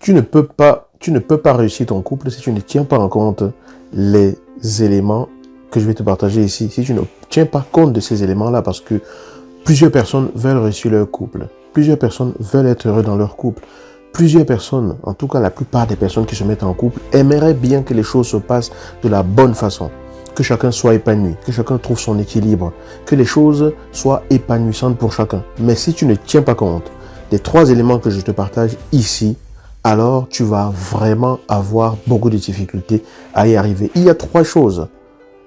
Tu ne peux pas réussir ton couple si tu ne tiens pas en compte les éléments que je vais te partager ici. Si tu ne tiens pas compte de ces éléments-là, parce que plusieurs personnes veulent réussir leur couple. Plusieurs personnes veulent être heureux dans leur couple. Plusieurs personnes, en tout cas la plupart des personnes qui se mettent en couple, aimeraient bien que les choses se passent de la bonne façon. Que chacun soit épanoui, que chacun trouve son équilibre, que les choses soient épanouissantes pour chacun. Mais si tu ne tiens pas compte des 3 éléments que je te partage ici, alors tu vas vraiment avoir beaucoup de difficultés à y arriver. Il y a 3 choses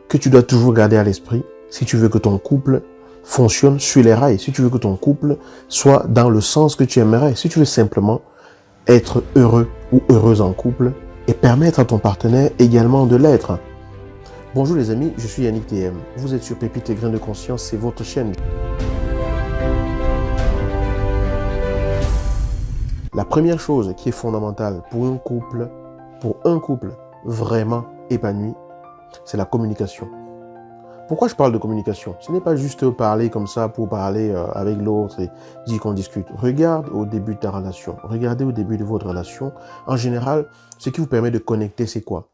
que tu dois toujours garder à l'esprit si tu veux que ton couple fonctionne sur les rails, si tu veux que ton couple soit dans le sens que tu aimerais, si tu veux simplement être heureux ou heureuse en couple et permettre à ton partenaire également de l'être. Bonjour les amis, je suis Yannick TM. Vous êtes sur Pépites et Grains de Conscience, c'est votre chaîne. La première chose qui est fondamentale pour un couple vraiment épanoui, c'est la communication. Pourquoi je parle de communication? Ce n'est pas juste parler comme ça pour parler avec l'autre et dire qu'on discute. Regarde au début de ta relation. Regardez au début de votre relation. En général, ce qui vous permet de connecter, c'est quoi?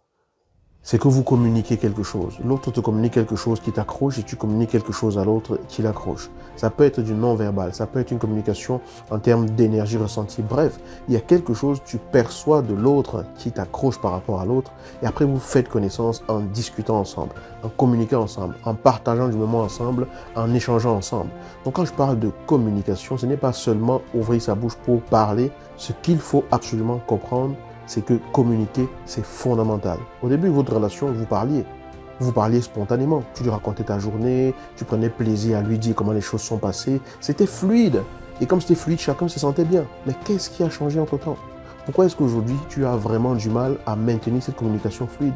C'est que vous communiquez quelque chose. L'autre te communique quelque chose qui t'accroche et tu communiques quelque chose à l'autre qui l'accroche. Ça peut être du non-verbal, ça peut être une communication en termes d'énergie ressentie. Bref, il y a quelque chose que tu perçois de l'autre qui t'accroche par rapport à l'autre et après vous faites connaissance en discutant ensemble, en communiquant ensemble, en partageant du moment ensemble, en échangeant ensemble. Donc quand je parle de communication, ce n'est pas seulement ouvrir sa bouche pour parler. Ce qu'il faut absolument comprendre, c'est que communiquer, c'est fondamental. Au début de votre relation, vous parliez spontanément. Tu lui racontais ta journée, tu prenais plaisir à lui dire comment les choses sont passées. C'était fluide. Et comme c'était fluide, chacun se sentait bien. Mais qu'est-ce qui a changé entre-temps? Pourquoi est-ce qu'aujourd'hui, tu as vraiment du mal à maintenir cette communication fluide?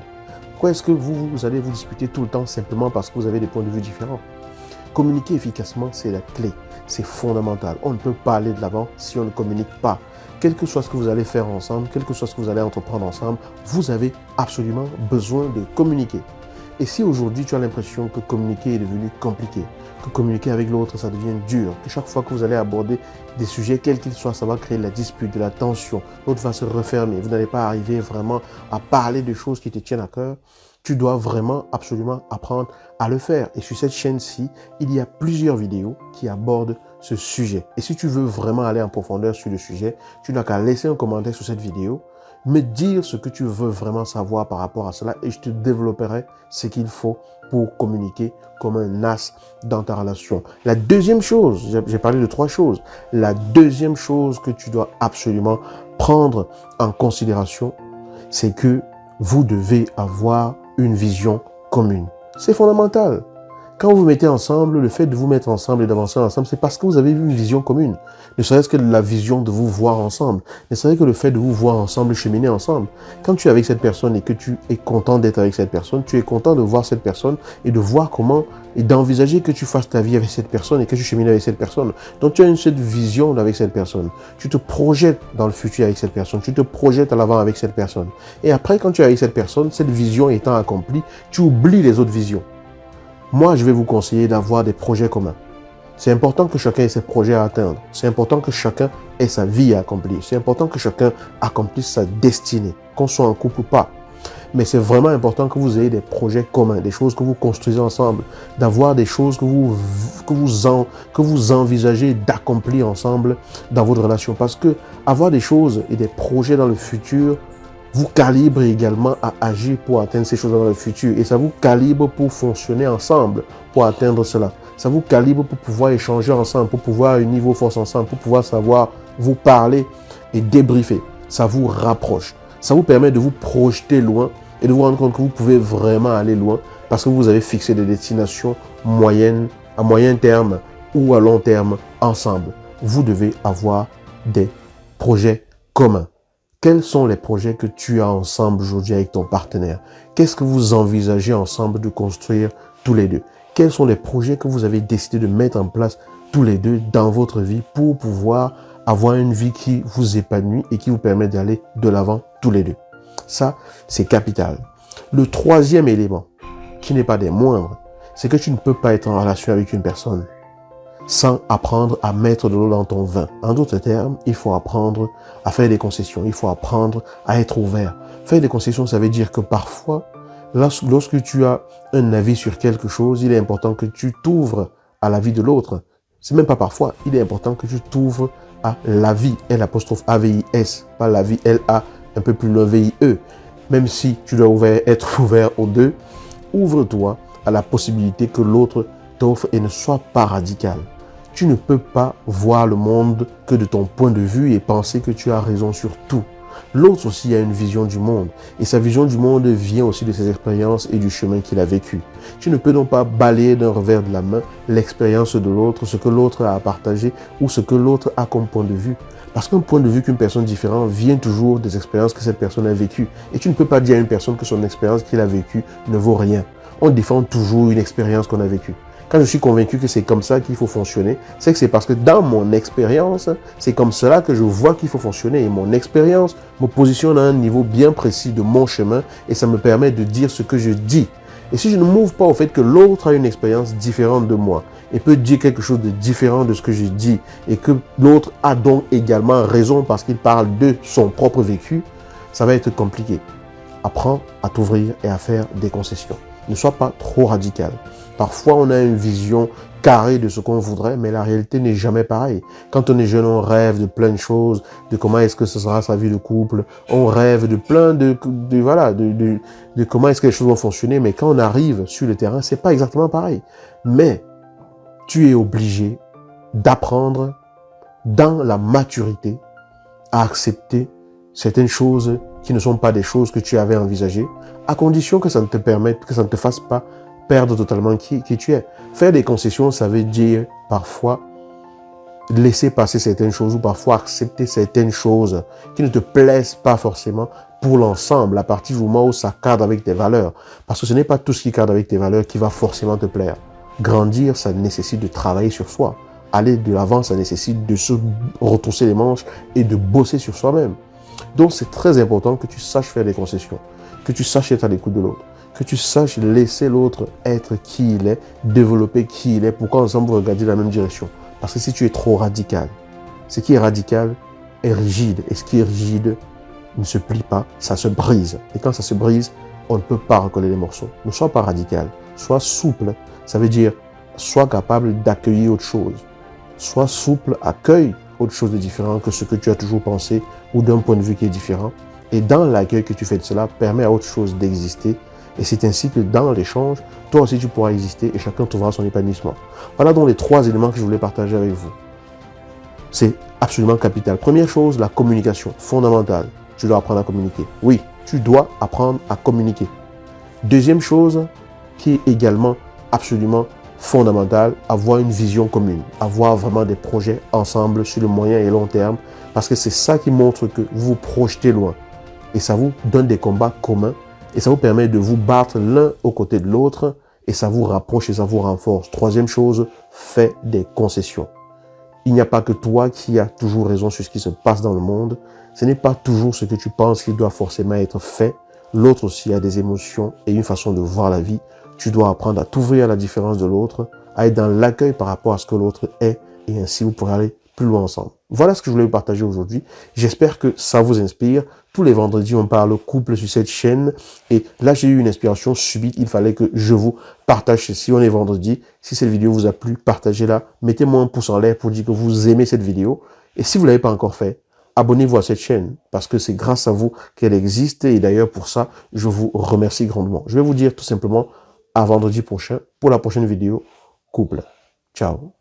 Pourquoi est-ce que vous allez vous disputer tout le temps simplement parce que vous avez des points de vue différents? Communiquer efficacement, c'est la clé. C'est fondamental. On ne peut pas aller de l'avant si on ne communique pas. Quel que soit ce que vous allez faire ensemble, quel que soit ce que vous allez entreprendre ensemble, vous avez absolument besoin de communiquer. Et si aujourd'hui tu as l'impression que communiquer est devenu compliqué, que communiquer avec l'autre ça devient dur, que chaque fois que vous allez aborder des sujets, quels qu'ils soient, ça va créer de la dispute, de la tension, l'autre va se refermer, vous n'allez pas arriver vraiment à parler de choses qui te tiennent à cœur, tu dois vraiment absolument apprendre à le faire. Et sur cette chaîne-ci, il y a plusieurs vidéos qui abordent ce sujet. Et si tu veux vraiment aller en profondeur sur le sujet, tu n'as qu'à laisser un commentaire sous cette vidéo, me dire ce que tu veux vraiment savoir par rapport à cela et je te développerai ce qu'il faut pour communiquer comme un as dans ta relation. La deuxième chose, j'ai parlé de 3 choses. La deuxième chose que tu dois absolument prendre en considération, c'est que vous devez avoir une vision commune. C'est fondamental. Quand vous vous mettez ensemble, le fait de vous mettre ensemble et d'avancer ensemble, c'est parce que vous avez une vision commune. Ne serait-ce que la vision de vous voir ensemble. Ne serait-ce que le fait de vous voir ensemble, cheminer ensemble. Quand tu es avec cette personne et que tu es content d'être avec cette personne, tu es content de voir cette personne et de voir comment, et d'envisager que tu fasses ta vie avec cette personne et que tu chemines avec cette personne. Donc tu as cette vision avec cette personne. Tu te projettes dans le futur avec cette personne. Tu te projettes à l'avant avec cette personne. Et après, quand tu es avec cette personne, cette vision étant accomplie, tu oublies les autres visions. Moi, je vais vous conseiller d'avoir des projets communs. C'est important que chacun ait ses projets à atteindre. C'est important que chacun ait sa vie à accomplir. C'est important que chacun accomplisse sa destinée, qu'on soit en couple ou pas. Mais c'est vraiment important que vous ayez des projets communs, des choses que vous construisez ensemble, d'avoir des choses que vous envisagez d'accomplir ensemble dans votre relation. Parce que avoir des choses et des projets dans le futur vous calibre également à agir pour atteindre ces choses dans le futur. Et ça vous calibre pour fonctionner ensemble, pour atteindre cela. Ça vous calibre pour pouvoir échanger ensemble, pour pouvoir unir vos forces ensemble, pour pouvoir savoir vous parler et débriefer. Ça vous rapproche. Ça vous permet de vous projeter loin et de vous rendre compte que vous pouvez vraiment aller loin parce que vous avez fixé des destinations moyennes, à moyen terme ou à long terme ensemble. Vous devez avoir des projets communs. Quels sont les projets que tu as ensemble aujourd'hui avec ton partenaire? Qu'est-ce que vous envisagez ensemble de construire tous les deux? Quels sont les projets que vous avez décidé de mettre en place tous les deux dans votre vie pour pouvoir avoir une vie qui vous épanouit et qui vous permet d'aller de l'avant tous les deux? Ça, c'est capital. Le 3e élément, qui n'est pas des moindres, c'est que tu ne peux pas être en relation avec une personne sans apprendre à mettre de l'eau dans ton vin. En d'autres termes, il faut apprendre à faire des concessions. Il faut apprendre à être ouvert. Faire des concessions, ça veut dire que parfois, lorsque tu as un avis sur quelque chose, il est important que tu t'ouvres à l'avis de l'autre. C'est même pas parfois, il est important que tu t'ouvres à l'avis, L'(AVIS), pas l'avis L-A, un peu plus loin V-I-E. Même si tu dois être ouvert aux deux, ouvre-toi à la possibilité que l'autre t'offre et ne sois pas radical. Tu ne peux pas voir le monde que de ton point de vue et penser que tu as raison sur tout. L'autre aussi a une vision du monde. Et sa vision du monde vient aussi de ses expériences et du chemin qu'il a vécu. Tu ne peux donc pas balayer d'un revers de la main l'expérience de l'autre, ce que l'autre a à partager ou ce que l'autre a comme point de vue. Parce qu'un point de vue qu'une personne différente vient toujours des expériences que cette personne a vécues. Et tu ne peux pas dire à une personne que son expérience qu'il a vécue ne vaut rien. On défend toujours une expérience qu'on a vécue. Quand je suis convaincu que c'est comme ça qu'il faut fonctionner, c'est que c'est parce que dans mon expérience, c'est comme cela que je vois qu'il faut fonctionner. Et mon expérience me positionne à un niveau bien précis de mon chemin et ça me permet de dire ce que je dis. Et si je ne m'ouvre pas au fait que l'autre a une expérience différente de moi et peut dire quelque chose de différent de ce que je dis et que l'autre a donc également raison parce qu'il parle de son propre vécu, ça va être compliqué. Apprends à t'ouvrir et à faire des concessions. Ne sois pas trop radical. Parfois, on a une vision carrée de ce qu'on voudrait, mais la réalité n'est jamais pareille. Quand on est jeune, on rêve de plein de choses, de comment est-ce que ce sera sa vie de couple, on rêve de plein de comment est-ce que les choses vont fonctionner, mais quand on arrive sur le terrain, c'est pas exactement pareil. Mais tu es obligé d'apprendre dans la maturité à accepter certaines choses qui ne sont pas des choses que tu avais envisagées, à condition que ça ne te permette, que ça ne te fasse pas perdre totalement qui tu es. Faire des concessions, ça veut dire parfois laisser passer certaines choses ou parfois accepter certaines choses qui ne te plaisent pas forcément pour l'ensemble à partir du moment où ça cadre avec tes valeurs. Parce que ce n'est pas tout ce qui cadre avec tes valeurs qui va forcément te plaire. Grandir, ça nécessite de travailler sur soi. Aller de l'avant, ça nécessite de se retrousser les manches et de bosser sur soi-même. Donc c'est très important que tu saches faire des concessions, que tu saches être à l'écoute de l'autre, que tu saches laisser l'autre être qui il est, développer qui il est, pour qu'ensemble vous regardiez la même direction. Parce que si tu es trop radical, ce qui est radical est rigide, et ce qui est rigide ne se plie pas, ça se brise. Et quand ça se brise, on ne peut pas recoller les morceaux. Ne sois pas radical, sois souple, ça veut dire sois capable d'accueillir autre chose. Sois souple, accueille autre chose de différent que ce que tu as toujours pensé ou d'un point de vue qui est différent. Et dans l'accueil que tu fais de cela, permet à autre chose d'exister. Et c'est ainsi que dans l'échange, toi aussi tu pourras exister et chacun trouvera son épanouissement. Voilà donc les 3 éléments que je voulais partager avec vous. C'est absolument capital. Première chose, la communication, fondamentale. Tu dois apprendre à communiquer. Oui, tu dois apprendre à communiquer. Deuxième chose, qui est également absolument fondamentale, avoir une vision commune. Avoir vraiment des projets ensemble sur le moyen et long terme. Parce que c'est ça qui montre que vous vous projetez loin. Et ça vous donne des combats communs. Et ça vous permet de vous battre l'un aux côtés de l'autre. Et ça vous rapproche et ça vous renforce. Troisième chose, fais des concessions. Il n'y a pas que toi qui as toujours raison sur ce qui se passe dans le monde. Ce n'est pas toujours ce que tu penses qui doit forcément être fait. L'autre aussi a des émotions et une façon de voir la vie. Tu dois apprendre à t'ouvrir à la différence de l'autre, à être dans l'accueil par rapport à ce que l'autre est. Et ainsi, vous pourrez aller plus loin ensemble. Voilà ce que je voulais vous partager aujourd'hui. J'espère que ça vous inspire. Tous les vendredis, on parle couple sur cette chaîne. Et là, j'ai eu une inspiration subite. Il fallait que je vous partage ceci. On est vendredi. Si cette vidéo vous a plu, partagez-la. Mettez-moi un pouce en l'air pour dire que vous aimez cette vidéo. Et si vous ne l'avez pas encore fait, abonnez-vous à cette chaîne parce que c'est grâce à vous qu'elle existe. Et d'ailleurs, pour ça, je vous remercie grandement. Je vais vous dire tout simplement à vendredi prochain pour la prochaine vidéo couple. Ciao.